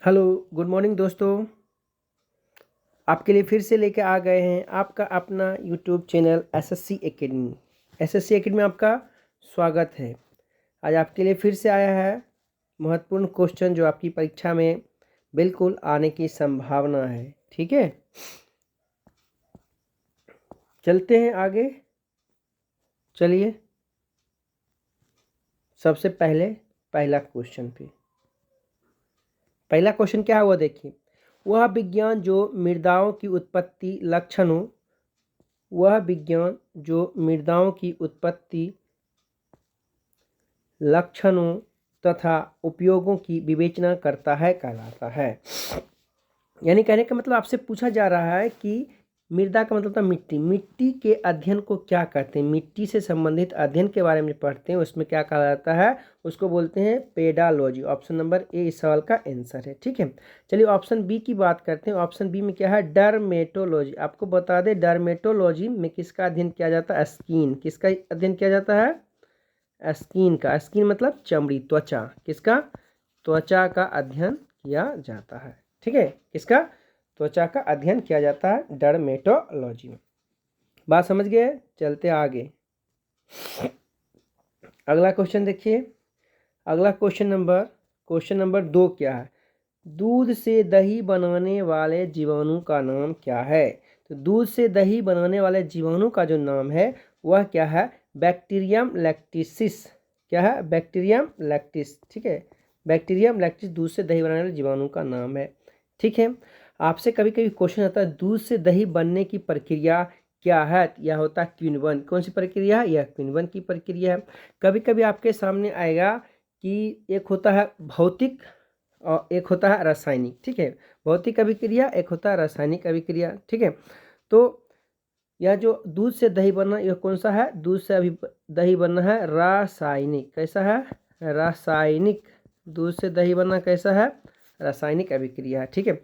Hello, good morning दोस्तों। आपके लिए फिर से लेके आ गए हैं आपका अपना YouTube channel SSC academy. SSC academy में आपका स्वागत है। आज आपके लिए फिर से आया है महत्वपूर्ण क्वेश्चन जो आपकी परीक्षा में बिल्कुल आने की संभावना है। ठीक है, चलते हैं आगे। चलिए, सबसे पहले पहला क्वेश्चन पे। पहला क्वेश्चन क्या हुआ देखिए। वह विज्ञान जो मृदाओं की उत्पत्ति लक्षणों वह विज्ञान जो मृदाओं की उत्पत्ति लक्षणों तथा उपयोगों की विवेचना करता है कहलाता है। यानी कहने का मतलब आपसे पूछा जा रहा है कि मृदा का मतलब था मिट्टी। मिट्टी के अध्ययन को क्या कहते हैं, मिट्टी से संबंधित अध्ययन के बारे में पढ़ते हैं, उसमें क्या कहा जाता है, उसको बोलते हैं पेडालॉजी। ऑप्शन नंबर ए इस सवाल का आंसर है। ठीक है, चलिए ऑप्शन बी की बात करते हैं। ऑप्शन बी में क्या है, डर्मेटोलॉजी। आपको बता दें डर्मेटोलॉजी में किसका अध्ययन किया जाता है, स्किन। किसका अध्ययन किया जाता है, स्किन का। स्किन मतलब चमड़ी, त्वचा। किसका, त्वचा का अध्ययन किया जाता है। ठीक है, किसका, त्वचा का अध्ययन किया जाता है डर्मेटोलॉजी में। बात समझ गए, चलते आगे। अगला क्वेश्चन देखिए। अगला क्वेश्चन नंबर 2 क्या है, दूध से दही बनाने वाले जीवाणु का नाम क्या है। तो दूध से दही बनाने वाले जीवाणु का जो नाम है वह क्या है, बैक्टीरियम लैक्टिसिस। क्या है, बैक्टीरियम लैक्टिस। ठीक है, बैक्टीरियम लैक्टिस दूध से दही बनाने वाले जीवाणु का नाम है। ठीक है, आपसे कभी कभी क्वेश्चन आता है दूध से दही बनने की प्रक्रिया क्या है। यह होता है किण्वन। कौन सी प्रक्रिया है, यह किण्वन की प्रक्रिया है। कभी कभी आपके सामने आएगा कि एक होता है भौतिक और एक होता है रासायनिक। ठीक है, भौतिक अभिक्रिया, एक होता है रासायनिक अभिक्रिया। ठीक है, तो यह जो दूध से दही बनना, यह कौन सा है, दूध से अभी दही बनना है रासायनिक। कैसा है, रासायनिक। दूध से दही बनना कैसा है, रासायनिक अभिक्रिया है। ठीक है,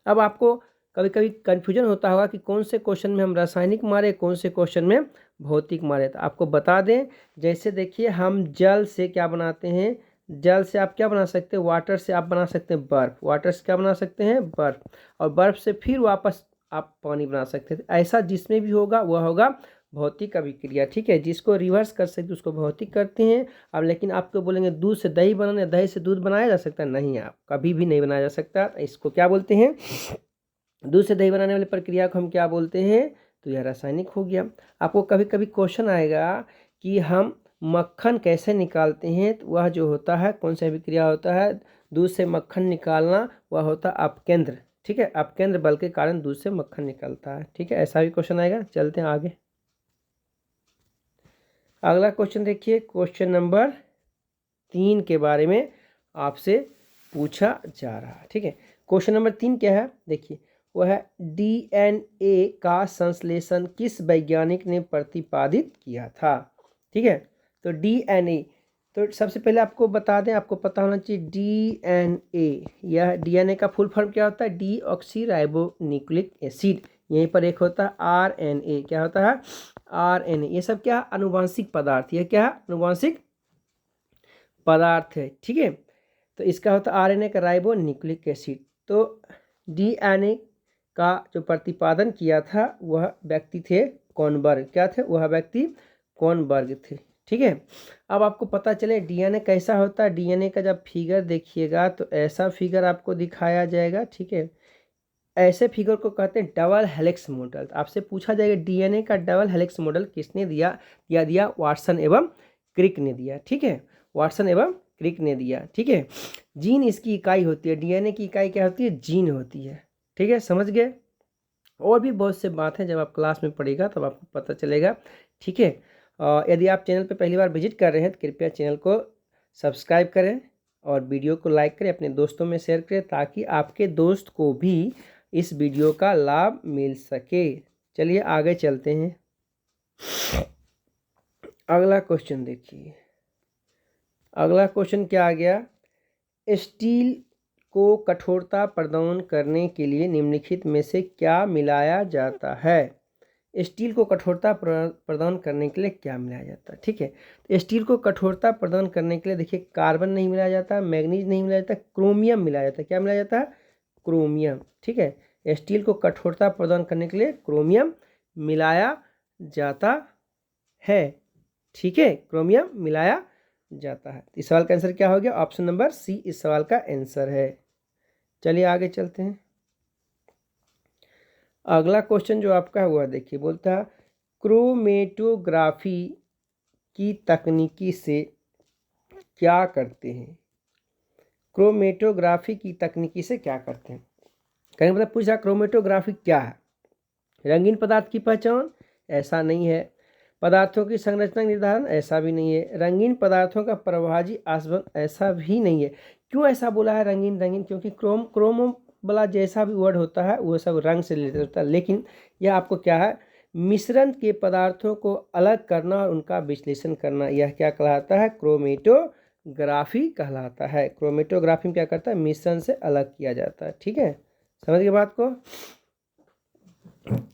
अब आपको कभी कभी कन्फ्यूजन होता होगा कि कौन से क्वेश्चन में हम रासायनिक मारे, कौन से क्वेश्चन में भौतिक मारे। तो आपको बता दें, जैसे देखिए हम जल से क्या बनाते हैं, जल से आप क्या बना सकते हैं, वाटर से आप बना सकते हैं बर्फ। वाटर से क्या बना सकते हैं, बर्फ। और बर्फ से फिर वापस आप पानी बना सकते हैं। ऐसा जिसमें भी होगा वह होगा भौतिक अभिक्रिया। ठीक है, जिसको रिवर्स कर सकते उसको भौतिक करते हैं। अब लेकिन आपको बोलेंगे दूध से दही बनाने, दही से दूध बनाया जा सकता है, नहीं, आप कभी भी नहीं बनाया जा सकता। इसको क्या बोलते हैं, दूध से दही बनाने वाली प्रक्रिया को हम क्या बोलते हैं, तो यह रासायनिक हो गया। आपको कभी कभी क्वेश्चन आएगा कि हम मक्खन कैसे निकालते हैं, तो वह जो होता है कौन सा अभिक्रिया होता है, दूध से मक्खन निकालना, वह होता है अपकेंद्र। ठीक है, अपकेंद्र बल के कारण दूध से मक्खन निकलता है। ठीक है, ऐसा भी क्वेश्चन आएगा। चलते हैं आगे। अगला क्वेश्चन देखिए, क्वेश्चन नंबर 3 के बारे में आपसे पूछा जा रहा है। ठीक है, क्वेश्चन नंबर 3 क्या है देखिए, वह है डीएनए का संश्लेषण किस वैज्ञानिक ने प्रतिपादित किया था। ठीक है, तो डीएनए, तो सबसे पहले आपको बता दें, आपको पता होना चाहिए डीएनए, यह डीएनए का फुल फॉर्म क्या होता है, डीऑक्सी राइबो न्यूक्लिक एसिड। यहीं पर एक होता है आरएनए। क्या होता है, आरएनए। ये सब क्या, अनुवांशिक पदार्थ। ये क्या है, अनुवांशिक पदार्थ है। ठीक है, तो इसका होता है आरएनए का राइबो न्यूक्लिक एसिड। तो डीएनए का जो प्रतिपादन किया था वह व्यक्ति थे कॉनबर्ग। क्या थे, वह व्यक्ति कॉनबर्ग थे। ठीक है, अब आपको पता चले डीएनए कैसा होता है। डीएनए का जब फिगर देखिएगा तो ऐसा फिगर आपको दिखाया जाएगा। ठीक है, ऐसे फिगर को कहते हैं डबल हेलिक्स मॉडल। आपसे पूछा जाएगा डीएनए का डबल हेलिक्स मॉडल किसने दिया, वाटसन एवं क्रिक ने दिया। ठीक है, वाटसन एवं क्रिक ने दिया। ठीक है, जीन इसकी इकाई होती है, डीएनए की इकाई क्या होती है, जीन होती है। ठीक है, समझ गए। और भी बहुत से बात है, जब आप क्लास में पढ़ेगा तब आपको पता चलेगा। ठीक है, यदि आप चैनल पर पहली बार विजिट कर रहे हैं तो कृपया चैनल को सब्सक्राइब करें और वीडियो को लाइक करें, अपने दोस्तों में शेयर करें ताकि आपके दोस्त को भी इस वीडियो का लाभ मिल सके। चलिए आगे चलते हैं। अगला क्वेश्चन देखिए। अगला क्वेश्चन क्या आ गया, स्टील को कठोरता प्रदान करने के लिए निम्नलिखित में से क्या मिलाया जाता है। स्टील को कठोरता प्रदान करने के लिए क्या मिलाया जाता है? ठीक है, तो स्टील को कठोरता प्रदान करने के लिए देखिए कार्बन नहीं मिलाया जाता, मैग्नीज नहीं मिलाया जाता, क्रोमियम मिलाया जाता है। क्या मिलाया जाता है? क्रोमियम। ठीक है, स्टील को कठोरता प्रदान करने के लिए क्रोमियम मिलाया जाता है। ठीक है, क्रोमियम मिलाया जाता है। इस सवाल का आंसर क्या हो गया? ऑप्शन नंबर सी इस सवाल का आंसर है। चलिए आगे चलते हैं। अगला क्वेश्चन जो आपका हुआ देखिए, बोलता है क्रोमेटोग्राफी की तकनीकी से क्या करते हैं? क्रोमेटोग्राफी की तकनीकी से क्या करते हैं? कहीं मतलब पूछा क्रोमेटोग्राफी क्या है? रंगीन पदार्थ की पहचान? ऐसा नहीं है। पदार्थों की संरचना निर्धारण? ऐसा भी नहीं है। रंगीन पदार्थों का प्रभाजी आस्वन? ऐसा भी नहीं है। क्यों ऐसा बोला है रंगीन रंगीन? क्योंकि क्रोमो वाला जैसा भी वर्ड होता है वो सब रंग से रिलेटेड होता है, लेकिन यह आपको क्या है? मिश्रण के पदार्थों को अलग करना और उनका विश्लेषण करना, यह क्या कहलाता है? क्रोमेटोग्राफी कहलाता है। क्रोमेटोग्राफी में क्या करता है? मिश्रण से अलग किया जाता है। ठीक है, समझ गए बात को?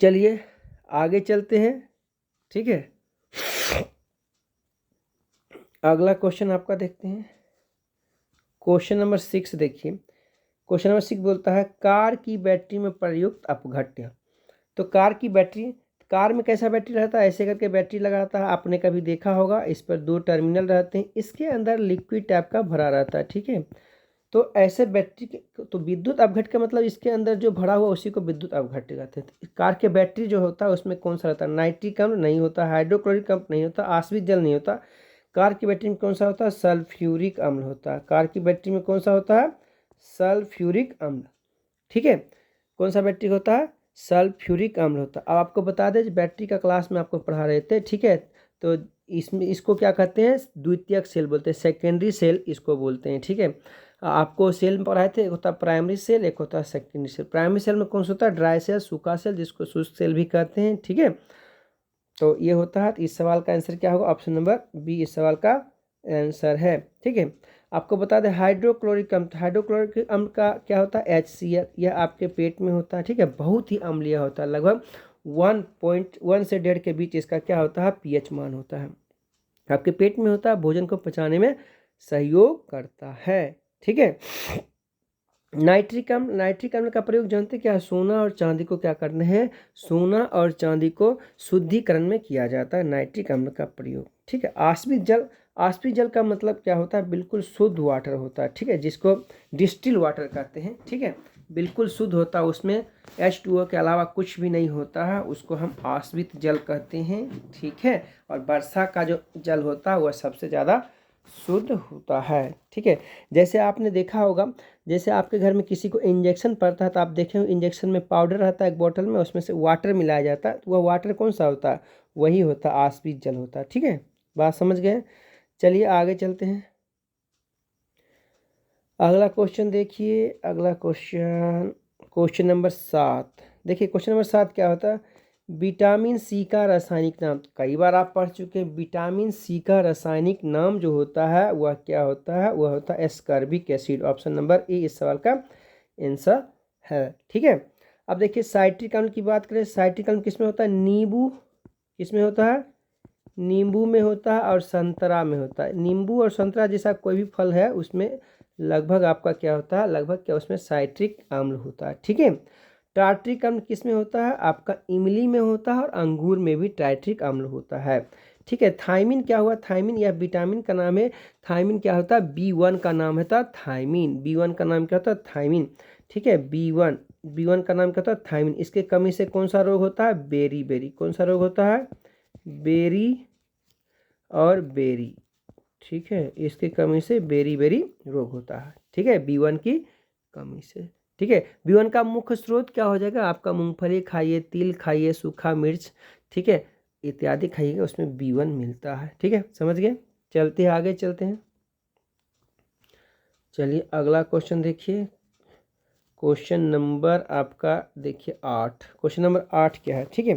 चलिए आगे चलते हैं। ठीक है, अगला क्वेश्चन आपका देखते हैं। क्वेश्चन नंबर 6 देखिए। क्वेश्चन नंबर 6 बोलता है कार की बैटरी में प्रयुक्त अपघट्य। तो कार की बैटरी, कार में कैसा बैटरी रहता है? ऐसे करके बैटरी लगाता है, आपने कभी देखा होगा। इस पर 2 टर्मिनल रहते हैं, इसके अंदर लिक्विड टाइप का भरा रहता है। ठीक है, तो ऐसे बैटरी के, तो विद्युत अपघट का मतलब इसके अंदर जो भरा हुआ उसी को विद्युत अपघट्य कहते हैं। कार के बैटरी जो होता है उसमें कौन सा रहता है? नाइट्रिक अम्ल नहीं होता, हाइड्रोक्लोरिक अम्ल नहीं होता, आश्रित जल नहीं होता। कार की बैटरी में कौन सा होता है? सल्फ्यूरिक अम्ल होता है। कार की बैटरी में कौन सा होता है? सल्फ्यूरिक अम्ल। ठीक है, कौन सा बैटरी होता है? सल्फ्यूरिक अम्ल होता है। अब आपको बता दें बैटरी का क्लास में आपको पढ़ा रहे थे। ठीक है, तो इसमें इसको क्या कहते हैं? द्वितीयक सेल बोलते हैं, सेकेंडरी सेल इसको बोलते हैं। ठीक है, आपको सेल में पढ़ाए थे, एक होता है प्राइमरी सेल, एक होता है सेकेंडरी सेल। प्राइमरी सेल में कौन सा होता है? ड्राई सेल, सूखा सेल, जिसको शुष्क सेल भी कहते हैं। ठीक है, तो ये होता है। तो इस सवाल का आंसर क्या होगा? ऑप्शन नंबर बी इस सवाल का आंसर है। ठीक है, आपको बता दें हाइड्रोक्लोरिक अम्ल, हाइड्रोक्लोरिक अम्ल का क्या होता है? HCl। यह आपके पेट में होता है। ठीक है, बहुत ही अम्लीय होता है, लगभग 1.1 से 1.5 के बीच इसका क्या होता है? pH मान होता है। आपके पेट में होता है, भोजन को पचाने में सहयोग करता है। ठीक है, नाइट्रिक अम्ल, नाइट्रिक अम्ल का प्रयोग जानते क्या है? सोना और चांदी को क्या करना है? सोना और चांदी को शुद्धिकरण में किया जाता है नाइट्रिक अम्ल का प्रयोग। ठीक है, आश्रित जल, आश्रित जल का मतलब क्या होता है? बिल्कुल शुद्ध वाटर होता है। ठीक है, जिसको डिस्टिल वाटर कहते हैं। ठीक है, बिल्कुल शुद्ध होता है, उसमें H2O के अलावा कुछ भी नहीं होता है, उसको हम आश्रित जल कहते हैं। ठीक है, और वर्षा का जो जल होता है वह सबसे ज़्यादा शुद्ध होता है। ठीक है, जैसे आपने देखा होगा, जैसे आपके घर में किसी को इंजेक्शन पड़ता है तो आप देखें इंजेक्शन में पाउडर रहता है एक बोतल में, उसमें से वाटर मिलाया जाता है, तो वह वाटर कौन सा होता है? वही होता है, आश्रित जल होता है। ठीक है, बात समझ गए? चलिए आगे चलते हैं। अगला क्वेश्चन देखिए। अगला क्वेश्चन, क्वेश्चन नंबर 7 देखिए। क्वेश्चन नंबर 7 क्या होता है? विटामिन सी का रासायनिक नाम। कई बार आप पढ़ चुके हैं। विटामिन सी का रासायनिक नाम जो होता है वह क्या होता है? वह होता है ascorbic acid. Option number A इस सवाल का आंसर है। ठीक है, अब देखिए साइट्रिक अम्ल की बात करें। साइट्रिक अम्ल किसमें होता है? नींबू किसमें होता है? नींबू में होता है और संतरा में होता है। नींबू और संतरा जैसा कोई भी फल है उसमें लगभग आपका क्या होता है? लगभग क्या उसमें साइट्रिक अम्ल होता है। ठीक है, टार्ट्रिक अम्ल किस में होता है? आपका इमली में होता है और अंगूर में भी टार्ट्रिक अम्ल होता है। ठीक है, थायमिन क्या हुआ? थायमिन यह विटामिन का नाम है। थायमिन क्या होता है? B1 का नाम होता है थायमिन। B1 का नाम क्या होता है? थायमिन। ठीक है, B1 का नाम क्या होता है? थायमिन। इसके कमी से कौन सा रोग होता है? Beriberi. कौन सा रोग होता है? बेरी और बेरी। ठीक है, इसकी कमी से बेरी बेरी रोग होता है। ठीक है, B1 की कमी से। ठीक है, B1 का मुख्य स्रोत क्या हो जाएगा? आपका मूंगफली खाइए, तिल खाइए, सूखा मिर्च, ठीक है, इत्यादि खाइएगा, उसमें B1 मिलता है। ठीक है, समझ गए? चलते हैं आगे, चलते हैं। चलिए अगला क्वेश्चन देखिए। क्वेश्चन नंबर आपका देखिए 8। क्वेश्चन नंबर 8 क्या है? ठीक है,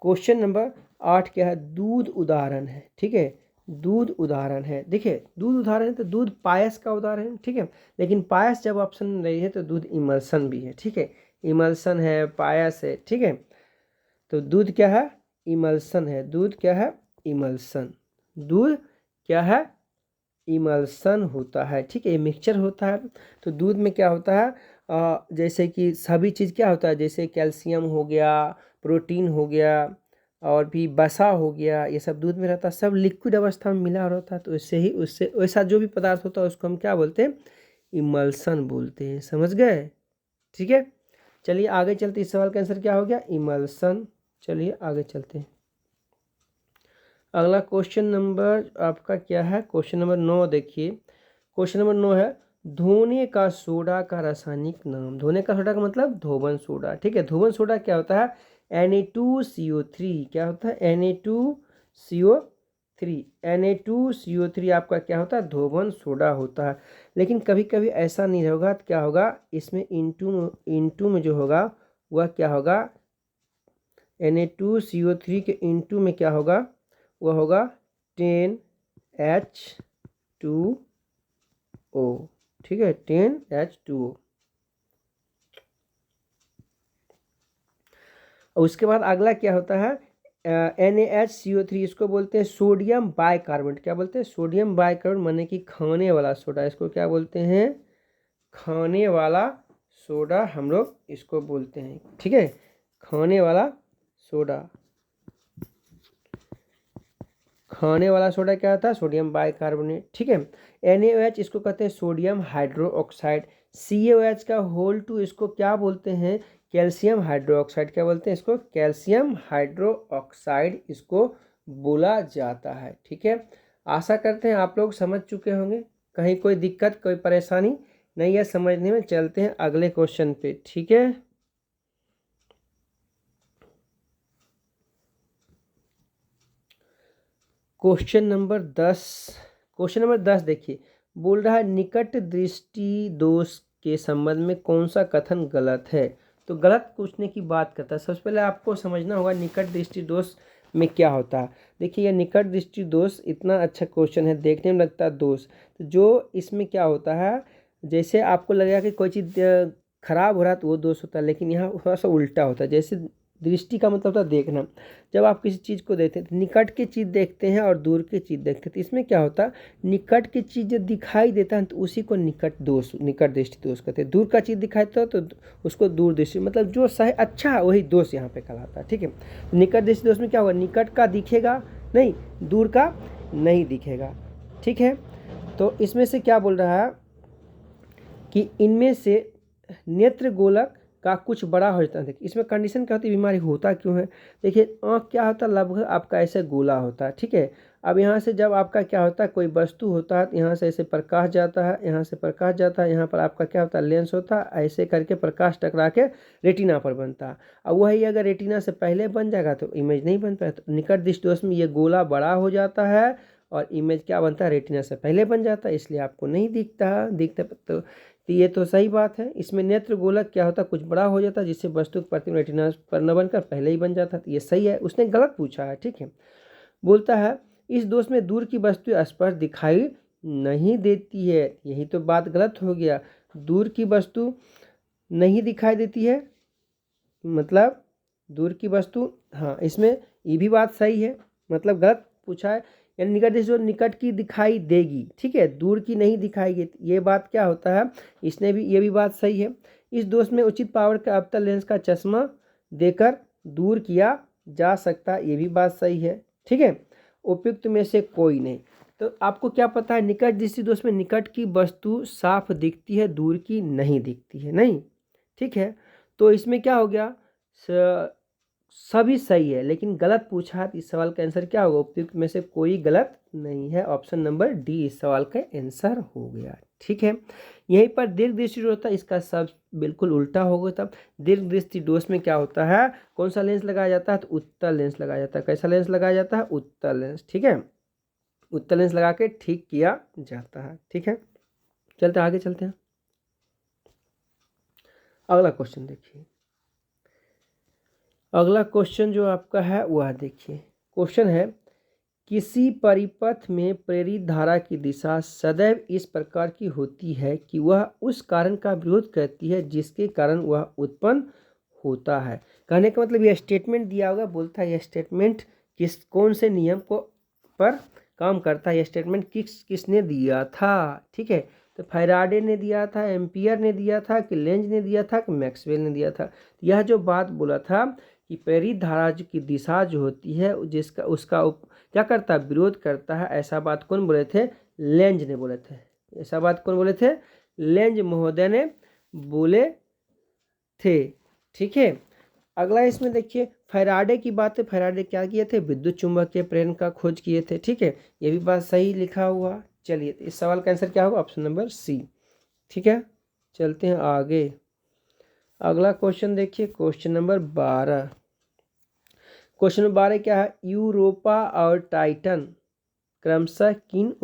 क्वेश्चन नंबर 8 क्या है? दूध उदाहरण है। ठीक है, दूध उदाहरण है। देखिए दूध उदाहरण है तो दूध पायस का उदाहरण है। ठीक है, लेकिन पायस जब ऑप्शन नहीं है तो दूध इमल्सन भी है। ठीक है, इमल्सन है, पायस है। ठीक है, तो दूध क्या है? इमल्सन है। दूध क्या है? इमल्सन। दूध क्या है? इमल्सन होता है। ठीक है, ये मिक्सचर होता है। तो दूध में क्या होता है, जैसे कि सभी चीज़ क्या होता है, जैसे कैल्शियम हो गया, प्रोटीन हो गया, और भी वसा हो गया, ये सब दूध में रहता है। सब लिक्विड अवस्था में मिला रहता है। तो इससे ही उससे वैसा जो भी पदार्थ होता है उसको हम क्या बोलते हैं? इमल्सन बोलते हैं। समझ गए? ठीक है, चलिए आगे चलते। इस सवाल का आंसर क्या हो गया? इमल्सन। चलिए आगे चलते हैं। अगला क्वेश्चन नंबर आपका क्या है? क्वेश्चन नंबर 9 देखिए। क्वेश्चन नंबर 9 है, धोने का सोडा का रासायनिक नाम। धोने का सोडा का मतलब धोबन सोडा। ठीक है, धोबन सोडा क्या होता है? Na2CO3। क्या होता है? Na2CO3। Na2CO3 आपका क्या होता है? धोबन सोडा होता है। लेकिन कभी कभी ऐसा नहीं होगा तो क्या होगा, इसमें इंटू में जो होगा वह क्या होगा? Na2CO3 के इंटू में क्या होगा? वह होगा 10H2O। ठीक है, 10H2O। और उसके बाद अगला क्या होता है? NaHCO3, इसको बोलते हैं सोडियम बाइकार्बोनेट। क्या बोलते हैं? सोडियम बाइकार्बोनेट, माने कि खाने वाला सोडा। इसको क्या बोलते हैं? खाने वाला सोडा हम लोग इसको बोलते हैं। ठीक है, खाने वाला सोडा। खाने वाला सोडा क्या होता है? Sodium bicarbonate. ठीक है, NaOH इसको कहते हैं सोडियम हाइड्रोक्साइड। CaOH का होल टू इसको क्या बोलते हैं? Calcium hydroxide. क्या बोलते हैं इसको? कैल्शियम हाइड्रोक्साइड इसको बोला जाता है। ठीक है, आशा करते हैं आप लोग समझ चुके होंगे। कहीं कोई दिक्कत, कोई परेशानी नहीं है समझने में। चलते हैं अगले क्वेश्चन पे। ठीक है, क्वेश्चन नंबर 10। क्वेश्चन नंबर 10 देखिए, बोल रहा है निकट दृष्टि दोष के संबंध में कौन सा कथन गलत है? तो गलत पूछने की बात करता है। सबसे पहले आपको समझना होगा निकट दृष्टि दोष में क्या होता है। देखिए, यह निकट दृष्टि दोष इतना अच्छा क्वेश्चन है, देखने में लगता है दोष। तो जो इसमें क्या होता है, जैसे आपको लगेगा कि कोई चीज़ खराब हो रहा है तो वो दोष होता है, लेकिन यहाँ थोड़ा सा उल्टा होता है। जैसे दृष्टि का मतलब होता है देखना। जब आप किसी चीज़ को देखते हैं तो निकट की चीज़ देखते हैं और दूर की चीज़ देखते हैं। तो इसमें क्या होता है, निकट की चीज़ जब दिखाई देता है तो उसी को निकट दृष्टि दोष कहते हैं। दूर का चीज़ दिखाई देता है तो उसको दूर दृष्टि, मतलब जो सही अच्छा है वही दोष यहाँ पे कहलाता है। ठीक है, निकट दृष्टि दोष में क्या होगा? निकट का दिखेगा नहीं, दूर का नहीं दिखेगा। ठीक है, तो इसमें से क्या बोल रहा है कि इनमें से नेत्र गोलक का कुछ बड़ा हो जाता है। देखिए, इसमें कंडीशन क्या होती है, बीमारी होता क्यों है? देखिए, आँख क्या होता है? लगभग आपका ऐसे गोला होता है। ठीक है, अब यहाँ से जब आपका क्या होता है, कोई वस्तु होता है तो यहाँ से ऐसे प्रकाश जाता है, यहाँ से प्रकाश जाता है, यहाँ पर आपका क्या होता है? लेंस होता है। ऐसे करके प्रकाश टकरा के रेटिना पर बनता है। अब वही अगर रेटिना से पहले बन जाएगा तो इमेज नहीं बन पाए। तो निकट दृष्टि दोष में ये गोला बड़ा हो जाता है और इमेज क्या बनता है? रेटिना से पहले बन जाता है, इसलिए आपको नहीं दिखता। तो ये तो सही बात है। इसमें नेत्र गोलक क्या होता है? कुछ बड़ा हो जाता है, जिससे वस्तु की प्रतिबिंब रेटिना पर न बनकर पहले ही बन जाता है। तो ये सही है, उसने गलत पूछा है। ठीक है, बोलता है इस दोष में दूर की वस्तु स्पष्ट दिखाई नहीं देती है। यही तो बात गलत हो गया। दूर की वस्तु नहीं दिखाई देती है, मतलब दूर की वस्तु, हाँ इसमें ये भी बात सही है, मतलब गलत पूछा है। यानी निकट दृष्टि जो निकट की दिखाई देगी, ठीक है, दूर की नहीं दिखाई, ये बात क्या होता है, इसने भी, ये भी बात सही है। इस दोष में उचित पावर का अवतल लेंस का चश्मा देकर दूर किया जा सकता है, ये भी बात सही है। ठीक है, उपयुक्त में से कोई नहीं। तो आपको क्या पता है, निकट दृष्टि दोष में निकट की वस्तु साफ दिखती है, दूर की नहीं दिखती है, नहीं। ठीक है, तो इसमें क्या हो गया, सभी सही है, लेकिन गलत पूछा है। इस सवाल का आंसर क्या होगा? उपयुक्त में से कोई गलत नहीं है, ऑप्शन नंबर डी इस सवाल का आंसर हो गया। ठीक है, यहीं पर दीर्घ दृष्टि दोष होता है, इसका सब बिल्कुल उल्टा होगा। तब दीर्घ दृष्टि दोष में क्या होता है, कौन सा लेंस लगाया जाता है? तो उत्तल लेंस लगाया जाता है। कैसा लेंस लगाया जाता है? उत्तल लेंस। ठीक है, उत्तल लेंस लगा के ठीक किया जाता है। ठीक है, चलते आगे चलते हैं। अगला क्वेश्चन देखिए। अगला क्वेश्चन जो आपका है वह देखिए। क्वेश्चन है, किसी परिपथ में प्रेरित धारा की दिशा सदैव इस प्रकार की होती है कि वह उस कारण का विरोध करती है जिसके कारण वह उत्पन्न होता है। कहने का मतलब यह स्टेटमेंट दिया होगा, बोलता है यह स्टेटमेंट कौन से नियम को पर काम करता है, यह स्टेटमेंट किसने दिया था। ठीक है, तो फैराडे ने दिया था, एम्पियर ने दिया था, कि लेंज ने दिया था, कि मैक्सवेल ने दिया था। यह जो बात बोला था कि प्रेरित धारा की दिशा जो होती है जिसका उसका क्या करता है, विरोध करता है, ऐसा बात कौन बोले थे, लेंज ने बोले थे। ऐसा बात कौन बोले थे, लेंज महोदय ने बोले थे। ठीक है, अगला इसमें देखिए फैराडे की बात है। फैराडे क्या किए थे, विद्युत चुंबकीय प्रेरण का खोज किए थे। ठीक है, ये भी बात सही लिखा हुआ। चलिए इस सवाल का आंसर क्या होगा, ऑप्शन नंबर सी। ठीक है, चलते हैं आगे। अगला क्वेश्चन देखिए, क्वेश्चन नंबर 12। क्वेश्चन नंबर 12 क्या है, यूरोपा और टाइटन क्रमशः किन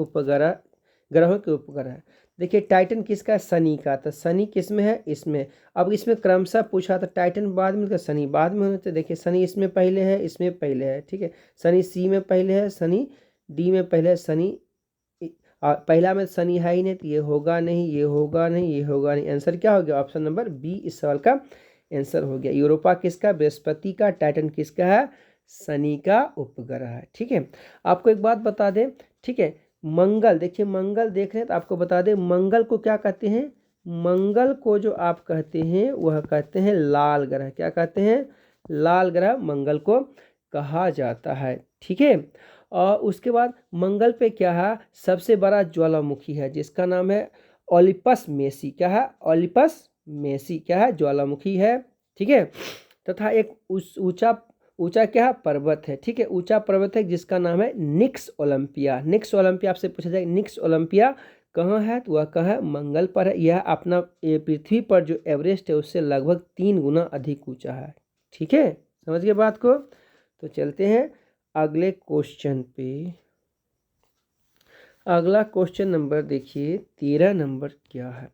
ग्रहों के उपग्रह है। देखिए टाइटन किसका है, शनि का। तो शनि किस में है, इसमें। अब इसमें क्रमशः पूछा था, टाइटन बाद में तो शनि बाद में होने। तो देखिए शनि इसमें पहले है, इसमें पहले है। ठीक है, शनि सी में पहले है, शनि डी में पहले है, शनि पहला में शनि है ही नहीं, तो ये होगा नहीं, ये होगा नहीं, ये होगा नहीं। आंसर क्या हो गया, ऑप्शन नंबर बी इस सवाल का आंसर हो गया। यूरोपा किसका, बृहस्पति का। टाइटन किसका है, शनि का उपग्रह है। ठीक है, आपको एक बात बता दें। ठीक है, मंगल, देखिए मंगल देख रहे हैं तो आपको बता दें मंगल को क्या कहते हैं। मंगल को जो आप कहते हैं वह कहते हैं लाल ग्रह। क्या कहते हैं, लाल ग्रह मंगल को कहा जाता है। ठीक है, और उसके बाद मंगल पे क्या है, सबसे बड़ा ज्वालामुखी है जिसका नाम है ओलिपस मेसी। क्या है, ओलिपस मेसी क्या है, ज्वालामुखी है। ठीक है, तथा एक ऊंचा क्या है, पर्वत है। ठीक है, ऊंचा पर्वत है जिसका नाम है निक्स ओलंपिया। निक्स ओलंपिया आपसे पूछा जाए निक्स ओलंपिया कहाँ है, तो वह कहाँ है, मंगल पर है। यह अपना पृथ्वी पर जो एवरेस्ट है उससे लगभग 3 गुना अधिक ऊंचा है। ठीक है, समझ गए बात को। तो चलते हैं अगले क्वेश्चन पे। अगला क्वेश्चन नंबर देखिए 13 नंबर क्या है।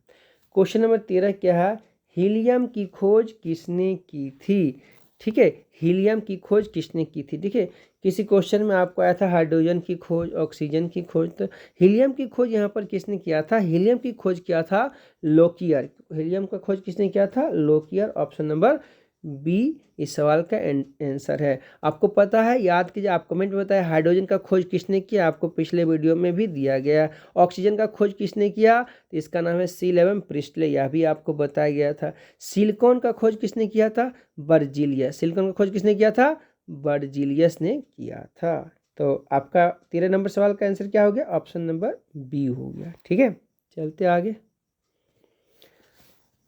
क्वेश्चन नंबर 13 क्या है, हीलियम की खोज किसने की थी। ठीक है, हीलियम की खोज किसने की थी। ठीक है, किसी क्वेश्चन में आपको आया था हाइड्रोजन की खोज, ऑक्सीजन की खोज, तो हीलियम की खोज यहाँ पर किसने किया था, हीलियम की खोज किया था लोकियर। हीलियम का खोज किसने किया था, लोकियर। ऑप्शन नंबर बी इस सवाल का आंसर है। आपको पता है, याद कीजिए, आप कमेंट में बताएं हाइड्रोजन का खोज किसने किया, आपको पिछले वीडियो में भी दिया गया। ऑक्सीजन का खोज किसने किया, तो इसका नाम है सील एवं प्रिस्टले, यह भी आपको बताया गया था। सिलिकॉन का खोज किसने किया था, बर्जीलियस। सिलिकॉन का खोज किसने किया था, बर्जीलियस ने किया था। तो आपका 13 नंबर सवाल का आंसर क्या हो गया, ऑप्शन नंबर बी हो गया। ठीक है, चलते आगे।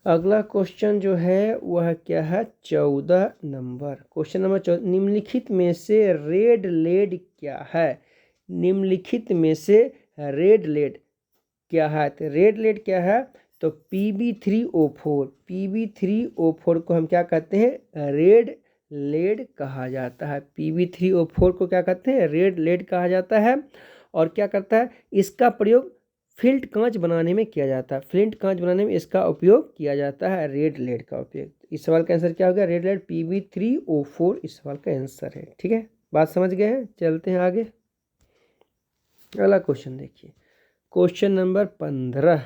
अगला क्वेश्चन जो है वह क्या है, 14 नंबर। क्वेश्चन नंबर 14, निम्नलिखित में से रेड लेड क्या है। निम्नलिखित में से रेड लेड क्या है, तो रेड लेड क्या है, तो Pb3O4। Pb3O4 को हम क्या कहते हैं, रेड लेड कहा जाता है। Pb3O4 को क्या कहते हैं, रेड लेड कहा जाता है। और क्या करता है, इसका प्रयोग फ्लिंट कांच बनाने में किया जाता है। फ्लिंट कांच बनाने में इसका उपयोग किया जाता है, रेड लेड का उपयोग। इस सवाल का आंसर क्या हो गया, रेड लेड Pb3O4 इस सवाल का आंसर है। ठीक है, बात समझ गए हैं, चलते हैं आगे। अगला क्वेश्चन देखिए, क्वेश्चन नंबर 15।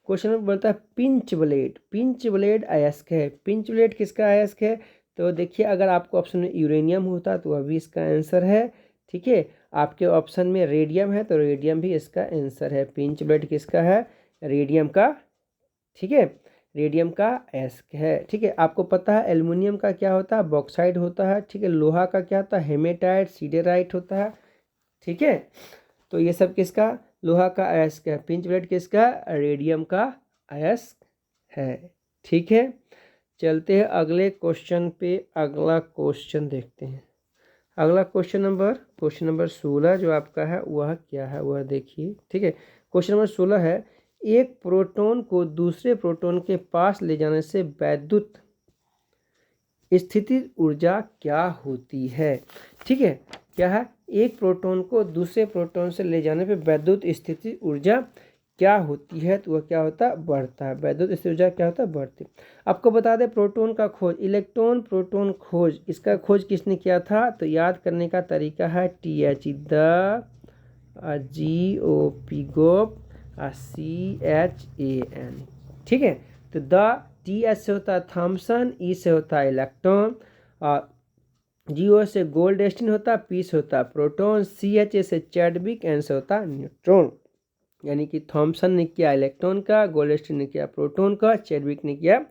क्वेश्चन नंबर बोलता है पिंच ब्लेड। पिंच ब्लेड अयस्क है। पिंच ब्लेड किसका अयस्क है, तो देखिए अगर आपको ऑप्शन में यूरेनियम होता तो वह भी इसका आंसर है। ठीक है, आपके ऑप्शन में रेडियम है तो रेडियम भी इसका आंसर है। पिंच ब्लेड किसका है, रेडियम का। ठीक है, रेडियम का अयस्क है। ठीक है, आपको पता है एल्युमिनियम का क्या होता है, बॉक्साइड होता है। ठीक है, लोहा का क्या होता है, हेमेटाइट सिडेराइट होता है। ठीक है, तो ये सब किसका, लोहा का अयस्क है। पिंच ब्लेड किसका, रेडियम का अयस्क है। ठीक है, चलते हैं अगले क्वेश्चन पे। अगला क्वेश्चन देखते हैं। अगला क्वेश्चन नंबर 16 जो आपका है वह क्या है, वह देखिए। ठीक है, क्वेश्चन नंबर 16 है, एक प्रोटॉन को दूसरे प्रोटॉन के पास ले जाने से वैद्युत स्थिति ऊर्जा क्या होती है। ठीक है, क्या है, एक प्रोटॉन को दूसरे प्रोटॉन से ले जाने पे वैद्युत स्थिति ऊर्जा क्या होती है, तो वह क्या होता है, बढ़ता है। वैद्युत स्थिति ऊर्जा क्या होता है, बढ़ती। आपको बता दें प्रोटॉन का खोज, इलेक्ट्रॉन प्रोटॉन खोज, इसका खोज किसने किया था, तो याद करने का तरीका है TH, द, GOP, गोप, CHAN। ठीक है, तो द TH से होता है थॉमसन, E से होता है इलेक्ट्रॉन, और GO से गोल्डस्टीन होता है, P से होता है प्रोटॉन, CH से चैडविक, N से होता है न्यूट्रॉन। यानी कि थॉमसन ने किया इलेक्ट्रॉन का, गोल्डस्टीन ने किया प्रोटॉन का, चैडविक ने किया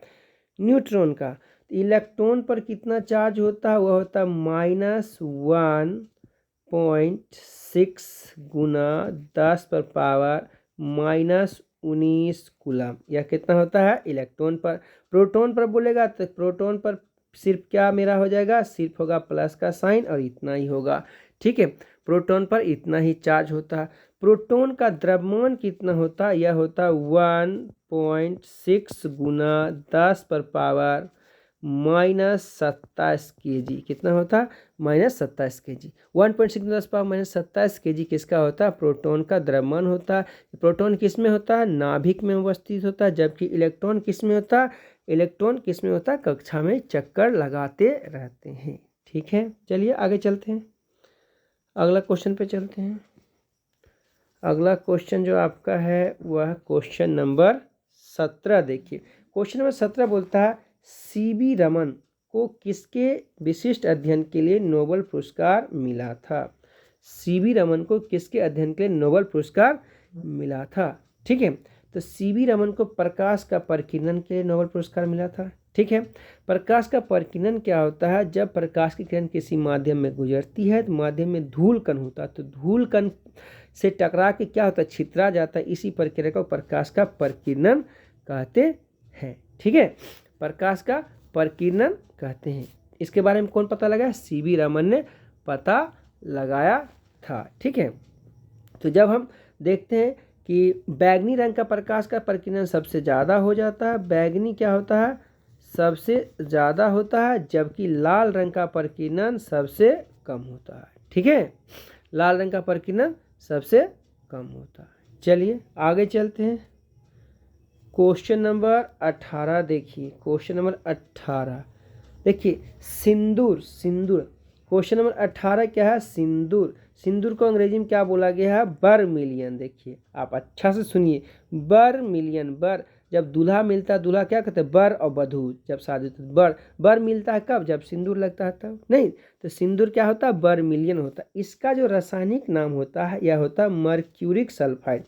न्यूट्रॉन का। इलेक्ट्रॉन पर कितना चार्ज होता है, वह होता है -1.6 गुना 10⁻⁻19 कूलम। यह कितना होता है इलेक्ट्रॉन पर। प्रोटॉन पर बोलेगा तो प्रोटॉन पर सिर्फ क्या मेरा हो जाएगा, सिर्फ होगा प्लस का साइन और इतना ही होगा। ठीक है, प्रोटॉन पर इतना ही चार्ज होता है। प्रोटॉन का द्रव्यमान कितना होता है, यह होता है 1.6 गुना 10⁻⁻27 kg। कितना होता है, -27 kg। 1.6 10⁻⁻27 kg किसका होता है, प्रोटॉन का द्रव्यमान होता है। प्रोटॉन किस में होता है, नाभिक में अवस्थित होता है, जबकि इलेक्ट्रॉन किस में होता है, इलेक्ट्रॉन किस में होता है, कक्षा में चक्कर लगाते रहते हैं। ठीक है, चलिए आगे चलते हैं, अगला क्वेश्चन पे चलते हैं। अगला क्वेश्चन जो आपका है वह क्वेश्चन नंबर 17। देखिए क्वेश्चन नंबर 17 बोलता है CB रमन को किसके विशिष्ट अध्ययन के लिए नोबेल पुरस्कार मिला था। CB रमन को किसके अध्ययन के लिए नोबेल पुरस्कार मिला था। ठीक है, तो CB रमन को प्रकाश का परिकीर्णन के लिए नोबेल पुरस्कार मिला था। ठीक है, प्रकाश का परिकीर्णन क्या होता है, जब प्रकाश की किरण किसी माध्यम में गुजरती है तो माध्यम में धूल कण होता है, तो धूल कण से टकरा के क्या होता है, छितरा जाता है। इसी प्रक्रिया को प्रकाश का परिकीर्णन कहते हैं। ठीक है, प्रकाश का परिकीर्णन कहते हैं। इसके बारे में कौन पता लगाया, CB रमन ने पता लगाया था। ठीक है, तो जब हम देखते हैं कि बैगनी रंग का प्रकाश का परिकीर्णन सबसे ज़्यादा हो जाता है, बैगनी क्या होता है, सबसे ज़्यादा होता है, जबकि लाल रंग का परिकीर्णन सबसे कम होता है। ठीक है, लाल रंग का परिकीर्णन सबसे कम होता है। चलिए आगे चलते हैं, क्वेश्चन नंबर 18 देखिए। क्वेश्चन नंबर 18 देखिए, सिंदूर, सिंदूर। क्वेश्चन नंबर 18 क्या है, सिंदूर। सिंदूर को अंग्रेजी में क्या बोला गया है, बरमिलियन। देखिए आप अच्छा से सुनिए, बरमिलियन। बर जब दूल्हा मिलता है, दूल्हा क्या कहते हैं, बर, और वधू जब शादी होती है बर। बर मिलता है कब, जब सिंदूर लगता है तब नहीं, तो सिंदूर क्या होता है, बरमिलियन होता है। इसका जो रासायनिक नाम होता है यह होता है मर्क्यूरिक सल्फाइड।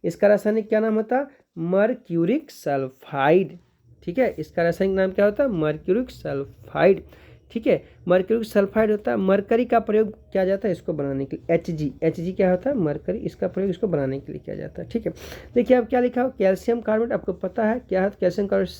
इसका रासायनिक क्या नाम होता है, मर्क्यूरिक सल्फाइड। ठीक है, इसका रासायनिक नाम क्या होता है, मर्क्यूरिक सल्फाइड। ठीक है, मर्क्यूरिक सल्फाइड होता है। मरकरी का प्रयोग किया जाता है इसको बनाने के लिए, Hg क्या होता है, मरकरी, इसका प्रयोग इसको बनाने के लिए किया जाता है। ठीक है, देखिए अब क्या लिखा हो, कैल्शियम कार्बोनेट। आपको पता है क्या है कैल्शियम कार्बोनेट,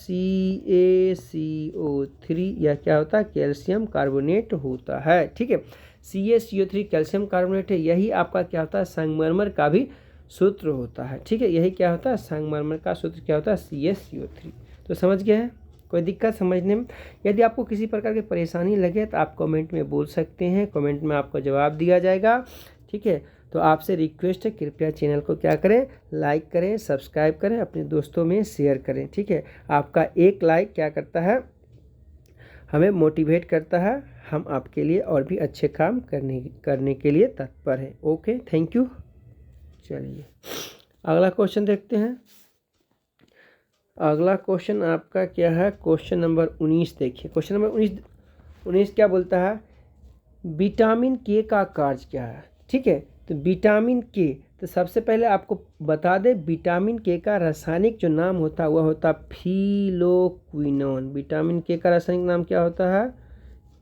CaCO3, यह क्या होता है, कैल्शियम कार्बोनेट होता है। ठीक है, CaCO3 कैल्शियम कार्बोनेट है। यही आपका क्या होता है, संगमरमर का भी सूत्र होता है। ठीक है, यही क्या होता है, संगमरमर का सूत्र क्या होता है, CaCO3। तो समझ गए हैं, कोई दिक्कत समझने में। यदि आपको किसी प्रकार की परेशानी लगे तो आप कमेंट में बोल सकते हैं, कमेंट में आपको जवाब दिया जाएगा। ठीक है, तो आपसे रिक्वेस्ट है, कृपया चैनल को क्या करें, लाइक करें, सब्सक्राइब करें, अपने दोस्तों में शेयर करें। ठीक है, आपका एक लाइक क्या करता है, हमें मोटिवेट करता है, हम आपके लिए और भी अच्छे काम करने के लिए तत्पर हैं। Okay, thank you. चलिए अगला क्वेश्चन देखते हैं। अगला क्वेश्चन आपका क्या है, क्वेश्चन नंबर 19 देखिए। क्वेश्चन नंबर 19 क्या बोलता है, विटामिन के का कार्य क्या है। ठीक है, तो विटामिन के, तो सबसे पहले आपको बता दें विटामिन के का रासायनिक जो नाम होता है वह होता है फिलोक्विनोन। विटामिन के का रासायनिक नाम क्या होता है,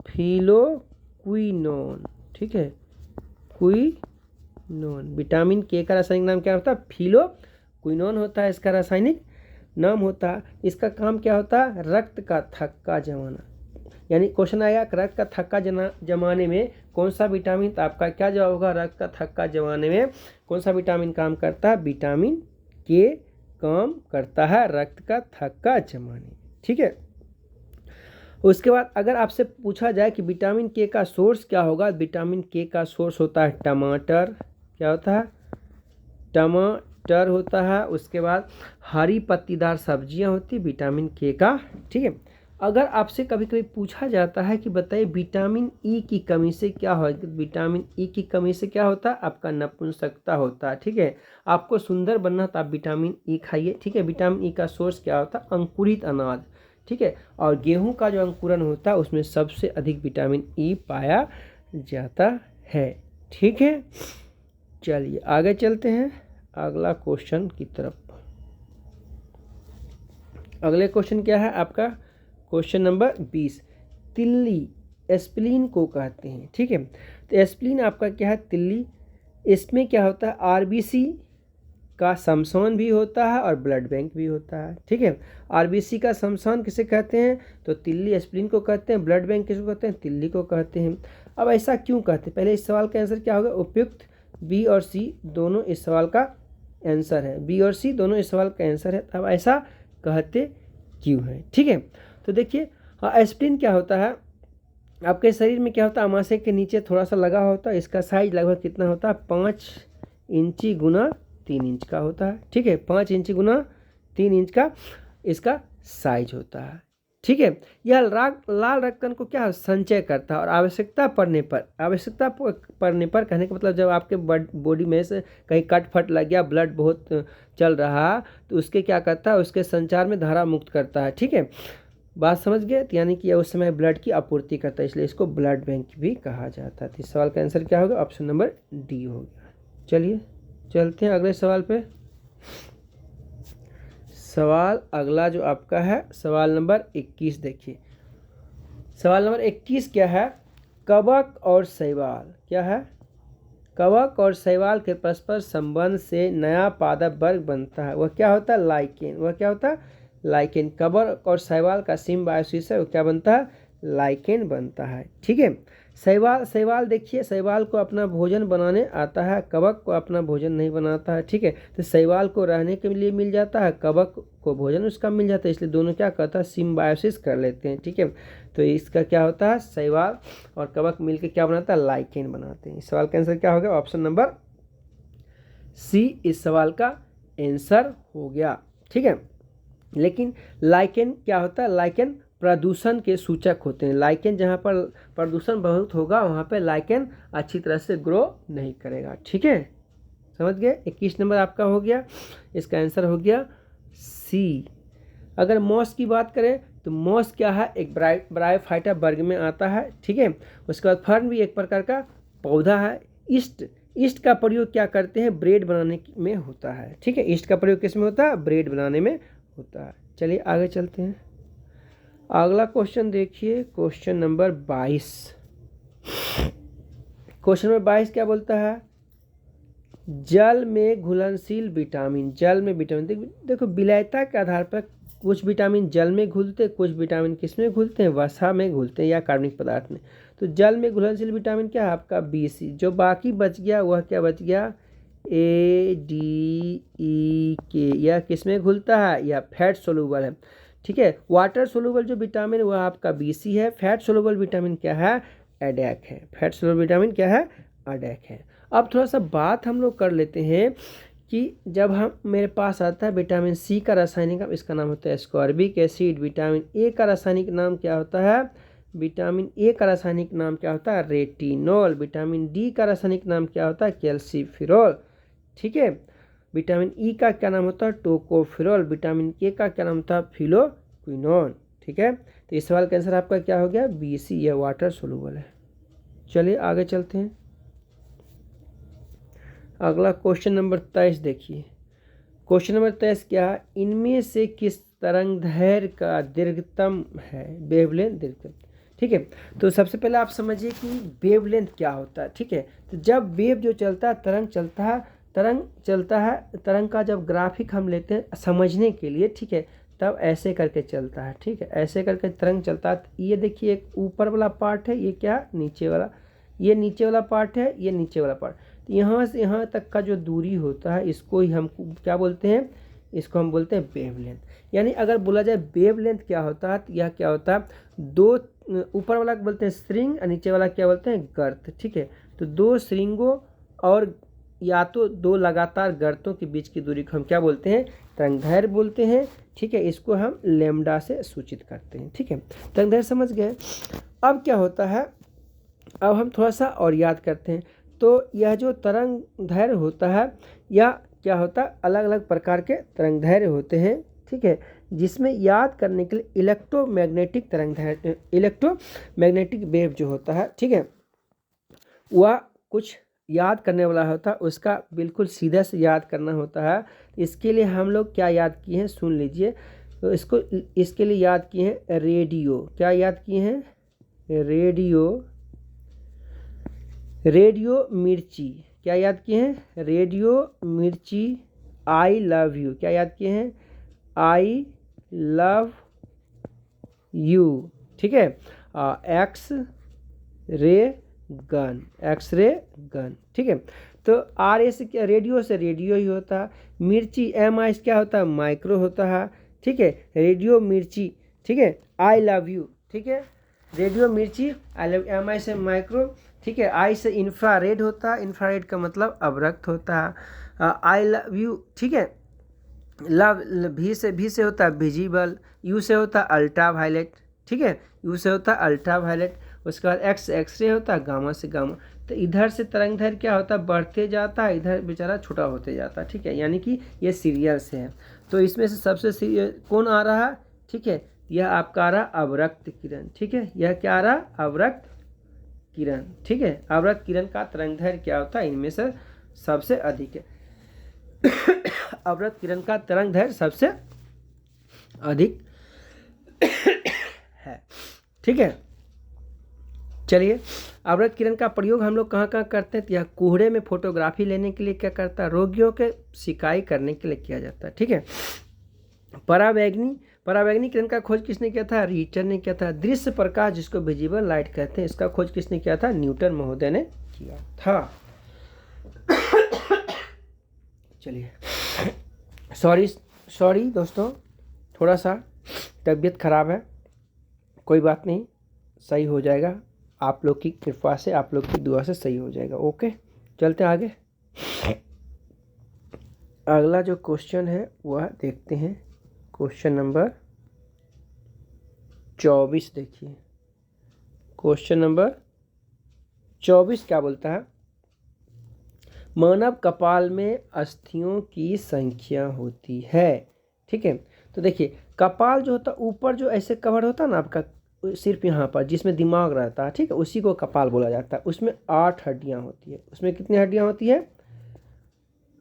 फिलोक्विनोन। ठीक है, क्विनोन। विटामिन के का रासायनिक नाम क्या होता है, फिलोक्विनोन होता है इसका रासायनिक नाम होता है। इसका काम क्या होता है, रक्त का थक्का जमाना। यानी क्वेश्चन आया रक्त का थक्का जमाने में कौन सा विटामिन, तो आपका क्या जवाब होगा, रक्त का थक्का जमाने में कौन सा विटामिन काम करता है, विटामिन के काम करता है रक्त का थक्का जमाने। ठीक है, उसके बाद अगर आपसे पूछा जाए कि विटामिन के का सोर्स क्या होगा, विटामिन के का सोर्स होता है टमाटर। क्या होता है, टमाटर होता है। उसके बाद हरी पत्तीदार सब्जियां होती विटामिन के का। ठीक है, अगर आपसे कभी कभी पूछा जाता है कि बताइए विटामिन ई की कमी से क्या हो, विटामिन ई की कमी से क्या होता है, आपका नपुंसकता होता है। ठीक है, आपको सुंदर बनना तो आप विटामिन ई खाइए। ठीक है, विटामिन ई का सोर्स क्या होता है, अंकुरित अनाज। ठीक है। और गेहूं का जो अंकुरन होता है उसमें सबसे अधिक विटामिन ई पाया जाता है, ठीक है। चलिए आगे चलते हैं अगला क्वेश्चन की तरफ। अगले क्वेश्चन क्या है आपका, क्वेश्चन नंबर 20। तिल्ली एस्प्लीन को कहते हैं, ठीक है। तो एस्प्लीन आपका क्या है, तिल्ली। इसमें क्या होता है, आरबीसी का शमशान भी होता है और ब्लड बैंक भी होता है, ठीक है। आरबीसी का शमशान किसे कहते हैं, तो तिल्ली एस्प्लीन को कहते हैं। ब्लड बैंक किसको कहते हैं, तिल्ली को कहते हैं। अब ऐसा क्यों कहते हैं, पहले इस सवाल का आंसर क्या होगा, उपयुक्त बी और सी दोनों इस सवाल का आंसर है। बी और सी दोनों इस सवाल का आंसर है। अब ऐसा कहते क्यों है, ठीक है। तो देखिए एस्प्लीन क्या होता है, आपके शरीर में क्या होता है, अमाशय के नीचे थोड़ा सा लगा होता है। इसका साइज लगभग कितना होता है, 5 इंची गुना 3 इंच का होता है, ठीक है। 5 इंची गुना 3 इंच का इसका साइज होता है, ठीक है। यह लाल रक्तकण को क्या संचय करता है और आवश्यकता पड़ने पर कहने का मतलब जब आपके बॉडी में से कहीं कट फट लग गया, ब्लड बहुत चल रहा, तो उसके क्या करता है, उसके संचार में धारा मुक्त करता है, ठीक है। बात समझ गए, यानी कि उस समय ब्लड की आपूर्ति करता है, इसलिए इसको ब्लड बैंक भी कहा जाता है। इस सवाल का आंसर क्या होगा, ऑप्शन नंबर डी हो गया। चलिए चलते हैं अगले सवाल पे। सवाल अगला जो आपका है सवाल नंबर 21 देखिए। सवाल नंबर 21 क्या है, कवक और शैवाल, क्या है, कवक और शैवाल के परस्पर संबंध से नया पादप वर्ग बनता है, वह क्या होता है, लाइकेन। वह क्या होता है, लाइकेन। कवक और शैवाल का सिम्बायोसिस है, वो क्या बनता है, लाइकेन बनता है, ठीक है। शैवाल देखिए, शैवाल को अपना भोजन बनाने आता है, कवक को अपना भोजन नहीं बनाता है, ठीक है। तो शैवाल को रहने के लिए मिल जाता है, कवक को भोजन उसका मिल जाता है, इसलिए दोनों क्या करता है, सिम्बायोसिस कर लेते हैं, ठीक है। तो इसका क्या होता है, शैवाल और कवक मिलकर क्या बनाता है, लाइकेन बनाते हैं। इस सवाल का आंसर क्या होगा, ऑप्शन नंबर सी इस सवाल का आंसर हो गया, ठीक है। लेकिन लाइकेन क्या होता है, लाइकेन प्रदूषण के सूचक होते हैं। लाइकेन जहाँ पर प्रदूषण बहुत होगा वहाँ पे लाइकेन अच्छी तरह से ग्रो नहीं करेगा, ठीक है। समझ गए, 21 नंबर आपका हो गया, इसका आंसर हो गया सी। अगर मॉस की बात करें तो मॉस क्या है, एक ब्रायोफाइटा वर्ग में आता है, ठीक है। उसके बाद फर्न भी एक प्रकार का पौधा है। ईस्ट का प्रयोग क्या करते हैं, ब्रेड बनाने में होता है, ठीक है। ईस्ट का प्रयोग किस में होता है, ब्रेड बनाने में होता है। चलिए आगे चलते हैं। अगला क्वेश्चन देखिए, क्वेश्चन नंबर 22। क्वेश्चन नंबर 22 क्या बोलता है, जल में घुलनशील विटामिन। जल में विटामिन देखो विलायता के आधार पर कुछ विटामिन जल में घुलते, कुछ विटामिन किस में घुलते हैं, वसा में घुलते हैं या कार्बनिक पदार्थ में। तो जल में घुलनशील विटामिन क्या है आपका, BC। जो बाकी बच गया वह क्या बच गया, ADE यह किस में घुलता है, यह फैट सोलूबल है, ठीक है। वाटर सोलूबल जो विटामिन वह आपका BC है। फैट सोलूबल विटामिन क्या है, एडेक है। फैट सोलूबल विटामिन क्या है, एडेक है। अब थोड़ा सा बात हम लोग कर लेते हैं कि जब हम मेरे पास आता है विटामिन सी का रासायनिक नाम, इसका नाम होता है एस्कॉर्बिक एसिड। विटामिन ए का रासायनिक नाम क्या होता है, विटामिन ए का रासायनिक नाम क्या होता है, रेटिनॉल। विटामिन डी का रासायनिक नाम क्या होता है, कैल्सिफेरॉल, ठीक है। विटामिन ई का क्या नाम होता है, टोकोफेरॉल। विटामिन के का क्या नाम होता है, फिलोक्विनोन, ठीक है। तो इस सवाल का आंसर आपका क्या हो गया, BC, यह वाटर सोलूबल है। चलिए आगे चलते हैं। अगला क्वेश्चन नंबर 23 देखिए। क्वेश्चन नंबर 23 क्या है, इनमें से किस तरंगदैर्घ्य का दीर्घतम है, वेवलेंथ दीर्घतम, ठीक है। तो सबसे पहले आप समझिए कि वेवलेंथ क्या होता है, ठीक है। तो जब वेव जो चलता है, तरंग चलता है, तरंग का जब ग्राफिक हम लेते हैं समझने के लिए, ठीक है, तब ऐसे करके चलता है, ठीक है। ऐसे करके तरंग चलता है। ये देखिए एक ऊपर वाला पार्ट है, ये क्या नीचे वाला, ये नीचे वाला पार्ट है, ये नीचे वाला पार्ट। तो यहाँ से यहाँ तक का जो दूरी होता है इसको ही हम क्या बोलते हैं, इसको हम बोलते हैं वेवलेंथ। यानी अगर बोला जाए वेवलेंथ क्या होता है, तो यह क्या होता है, दो ऊपर वाला बोलते हैं श्रृंग और नीचे वाला क्या बोलते हैं, गर्त, ठीक है। तो दो श्रृंगों और या तो दो लगातार गर्तों के बीच की दूरी को हम क्या बोलते हैं, तरंगदैर्घ्य बोलते हैं, ठीक है। इसको हम लैम्डा से सूचित करते हैं, ठीक है। तरंगदैर्घ्य समझ गए। अब क्या होता है, अब हम थोड़ा सा और याद करते हैं। तो यह जो तरंगदैर्घ्य होता है या क्या होता है, अलग अलग प्रकार के तरंगदैर्घ्य होते हैं, ठीक है। जिसमें याद करने के लिए इलेक्ट्रोमैग्नेटिक तरंग इलेक्ट्रोमैग्नेटिक वेव जो होता है, ठीक है, वह कुछ याद करने वाला होता है, उसका बिल्कुल सीधा से याद करना होता है। इसके लिए हम लोग क्या याद किए हैं सुन लीजिए। तो इसके लिए याद किए हैं रेडियो। क्या याद किए हैं? रेडियो मिर्ची। क्या याद किए हैं? रेडियो मिर्ची। I love you. क्या याद किए हैं? I love you. ठीक है। X ray gun. ठीक है। तो आर ए से क्या, रेडियो से रेडियो ही होता है। मिर्ची एम आई से क्या होता है? माइक्रो होता है। ठीक है, रेडियो मिर्ची। ठीक है, आई लव यू। ठीक है, रेडियो मिर्ची, आई लव, एम आई से माइक्रो। ठीक है, आई से इंफ्रारेड होता है, इंफ्रारेड का मतलब अवरक्त होता है। I love you. ठीक है, लव भी से होता है विजिबल, यू से होता है अल्ट्रा वायलेट। ठीक है, यू से होता है अल्ट्रा वायलेट। उसके बाद एक्सरे होता है गामा से गामा। तो इधर से तरंग दैर्घ्य क्या होता है? बढ़ते जाता है, इधर बेचारा छोटा होते जाता है। ठीक है, यानी कि ये सीरियल से है। तो इसमें से सबसे कौन आ रहा है? ठीक है, यह आपका आ रहा अवरक्त किरण। ठीक है, यह क्या आ रहा? अवरक्त किरण। ठीक है, अवरक्त किरण का तरंग दैर्घ्य क्या होता है? इनमें से सबसे अधिक है। अवरक्त किरण का तरंग दैर्घ्य सबसे अधिक है। ठीक है, चलिए, अवरक्त किरण का प्रयोग हम लोग कहाँ कहाँ करते हैं? तो यह कोहरे में फोटोग्राफी लेने के लिए क्या करता है? रोगियों के सिकाई करने के लिए किया जाता है। ठीक है। परावैंगनी किरण का खोज किसने किया था? रिचर ने किया था। दृश्य प्रकाश जिसको विजिबल लाइट कहते हैं, इसका खोज किसने किया था? न्यूटन महोदय ने किया था। चलिए, सॉरी दोस्तों, थोड़ा सा तबीयत खराब है, कोई बात नहीं, सही हो जाएगा। आप लोग की कृपा से, आप लोग की दुआ से सही हो जाएगा। ओके, चलते हैं आगे। अगला जो क्वेश्चन है वह देखते हैं। क्वेश्चन नंबर 24 देखिए। क्वेश्चन नंबर 24 क्या बोलता है? मानव कपाल में अस्थियों की संख्या होती है। ठीक है, तो देखिए, कपाल जो होता है ऊपर जो ऐसे कवर होता है ना आपका, सिर्फ यहाँ पर जिसमें दिमाग रहता है, ठीक है, उसी को कपाल बोला जाता है। उसमें 8 हड्डियाँ होती है। उसमें कितनी हड्डियाँ होती है?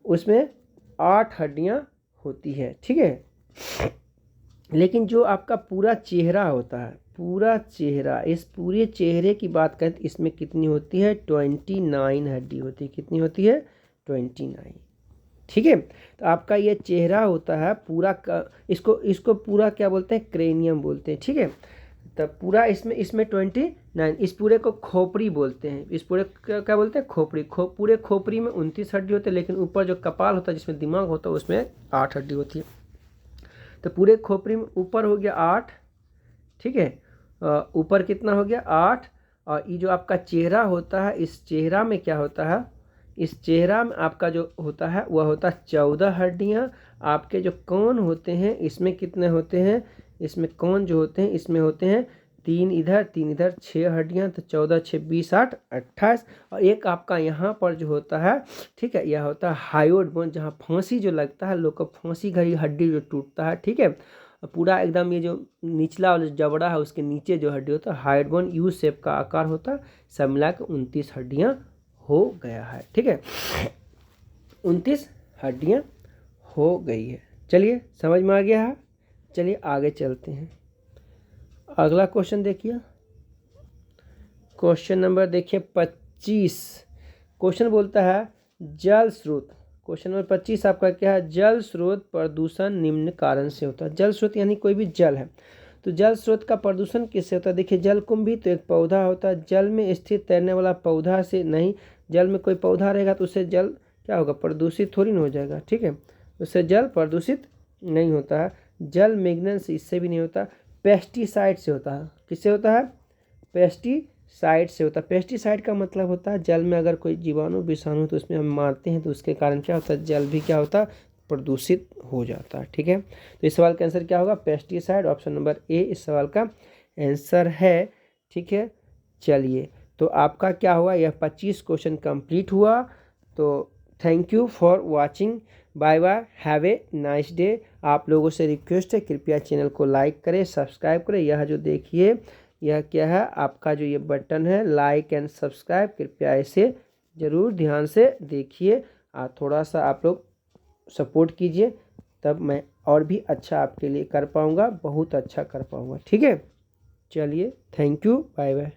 उसमें 8 हड्डियाँ होती है। ठीक है, लेकिन जो आपका पूरा चेहरा होता है, पूरा चेहरा, इस पूरे चेहरे की बात करें तो इसमें कितनी होती है? 29 हड्डी होती है। कितनी होती है? 29। ठीक है, तो आपका ये चेहरा होता है पूरा इसको पूरा क्या बोलते हैं? क्रेनियम बोलते हैं। ठीक है, तब पूरा इसमें 29, इस पूरे को खोपड़ी बोलते हैं। इस पूरे क्या बोलते हैं? खोपड़ी। पूरे खोपड़ी में 29 हड्डी होते हैं, लेकिन ऊपर जो कपाल होता है जिसमें दिमाग होता है उसमें 8 हड्डी होती है। तो पूरे खोपड़ी में ऊपर हो गया 8। ठीक है, ऊपर कितना हो गया? 8। और ये जो आपका चेहरा होता है, इस चेहरा में क्या होता है? इस चेहरा में आपका जो होता है वह होता है 14 हड्डियाँ। आपके जो कान होते हैं इसमें कितने होते हैं? इसमें कान जो होते हैं इसमें होते हैं 3 इधर 3 इधर, 6 हड्डियाँ। तो 14 6 20 8 28। और एक आपका यहाँ पर जो होता है, ठीक है, यह होता है हायोड बोन, जहाँ फांसी जो लगता है लोग को, फांसी घड़ी हड्डी जो टूटता है। ठीक है, पूरा एकदम ये जो निचला वाला जबड़ा है उसके नीचे जो हड्डी होता है हायोड बोन, यू शेप का आकार होता है। सब मिला के 29 हड्डियाँ हो गया है। ठीक है, 29 हड्डियाँ हो गई है। चलिए, समझ में आ गया है। चलिए आगे चलते हैं। अगला क्वेश्चन देखिए। क्वेश्चन नंबर देखिए 25। क्वेश्चन बोलता है जल स्रोत। क्वेश्चन नंबर 25 आपका क्या है? जल स्रोत प्रदूषण निम्न कारण से होता है। जल स्रोत यानी कोई भी जल है, तो जल स्रोत का प्रदूषण किससे होता है? देखिए, जलकुंभी तो एक पौधा होता है, जल में स्थित तैरने वाला पौधा से नहीं। जल में कोई पौधा रहेगा तो उससे जल क्या होगा? प्रदूषित थोड़ी ना हो जाएगा। ठीक है, उससे जल प्रदूषित नहीं होता है। जल मैग्नीज से, इससे भी नहीं होता। पेस्टिसाइड से होता है। किससे होता है? पेस्टिसाइड से होता है। पेस्टिसाइड का मतलब होता है जल में अगर कोई जीवाणु विषाणु तो उसमें हम मारते हैं तो उसके कारण क्या होता है? जल भी क्या होता है? प्रदूषित हो जाता है। ठीक है, तो इस सवाल का आंसर क्या होगा? पेस्टिसाइड। ऑप्शन नंबर ए इस सवाल का आंसर है। ठीक है, चलिए, तो आपका क्या हुआ? यह 25 क्वेश्चन कंप्लीट हुआ। तो thank you for watching. Bye bye, have a nice day. आप लोगों से रिक्वेस्ट है, कृपया चैनल को लाइक करें, सब्सक्राइब करें। यह जो देखिए यह क्या है, आपका जो ये बटन है लाइक एंड सब्सक्राइब, कृपया इसे ज़रूर ध्यान से देखिए। थोड़ा सा आप लोग सपोर्ट कीजिए, तब मैं और भी अच्छा आपके लिए कर पाऊँगा, बहुत अच्छा कर पाऊँगा। ठीक है, चलिए, थैंक यू, बाय बाय।